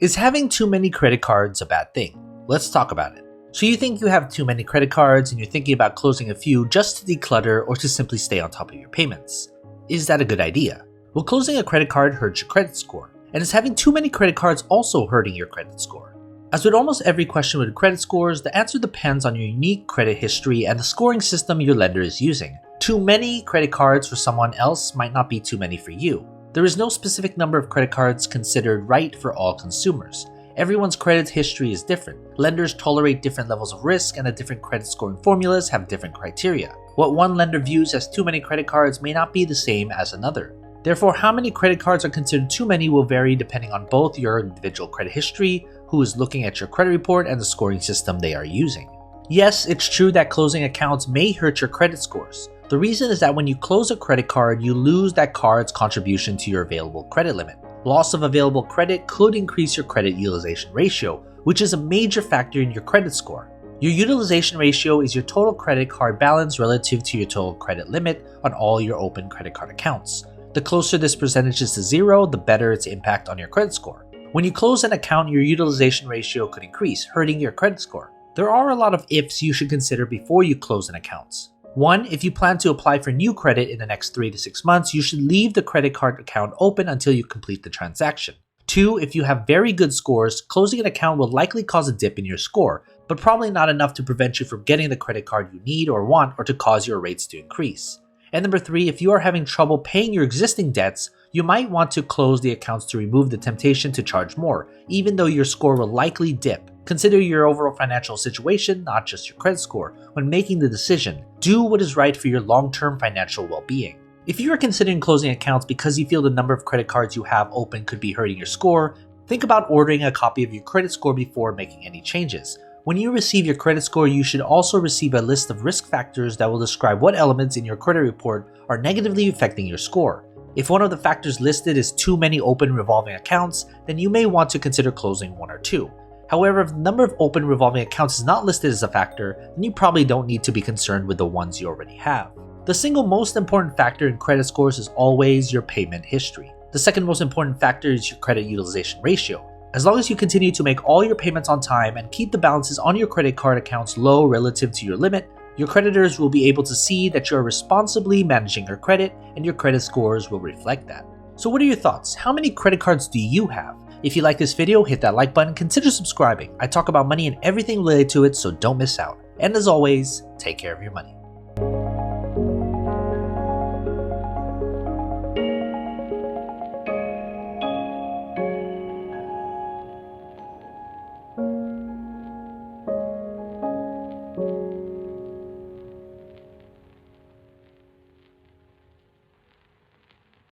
Is having too many credit cards a bad thing? Let's talk about it. So you think you have too many credit cards and you're thinking about closing a few just to declutter or to simply stay on top of your payments. Is that a good idea? Will closing a credit card hurt your credit score? And is having too many credit cards also hurting your credit score? As with almost every question with credit scores, the answer depends on your unique credit history and the scoring system your lender is using. Too many credit cards for someone else might not be too many for you. There is no specific number of credit cards considered right for all consumers. Everyone's credit history is different. Lenders tolerate different levels of risk, and the different credit scoring formulas have different criteria. What one lender views as too many credit cards may not be the same as another. Therefore, how many credit cards are considered too many will vary depending on both your individual credit history, who is looking at your credit report, and the scoring system they are using. Yes, it's true that closing accounts may hurt your credit scores. The reason is that when you close a credit card, you lose that card's contribution to your available credit limit. Loss of available credit could increase your credit utilization ratio, which is a major factor in your credit score. Your utilization ratio is your total credit card balance relative to your total credit limit on all your open credit card accounts. The closer this percentage is to zero, the better its impact on your credit score. When you close an account, your utilization ratio could increase, hurting your credit score. There are a lot of ifs you should consider before you close an account. 1. If you plan to apply for new credit in the next 3 to 6 months, you should leave the credit card account open until you complete the transaction. 2. If you have very good scores, closing an account will likely cause a dip in your score, but probably not enough to prevent you from getting the credit card you need or want or to cause your rates to increase. And number 3, if you are having trouble paying your existing debts, you might want to close the accounts to remove the temptation to charge more, even though your score will likely dip. Consider your overall financial situation, not just your credit score, when making the decision. Do what is right for your long-term financial well-being. If you are considering closing accounts because you feel the number of credit cards you have open could be hurting your score, think about ordering a copy of your credit score before making any changes. When you receive your credit score, you should also receive a list of risk factors that will describe what elements in your credit report are negatively affecting your score. If one of the factors listed is too many open revolving accounts, then you may want to consider closing 1 or 2. However, if the number of open revolving accounts is not listed as a factor, then you probably don't need to be concerned with the ones you already have. The single most important factor in credit scores is always your payment history. The second most important factor is your credit utilization ratio. As long as you continue to make all your payments on time and keep the balances on your credit card accounts low relative to your limit, your creditors will be able to see that you are responsibly managing your credit, and your credit scores will reflect that. So what are your thoughts? How many credit cards do you have? If you like this video, hit that like button, consider subscribing. I talk about money and everything related to it, so don't miss out. And as always, take care of your money.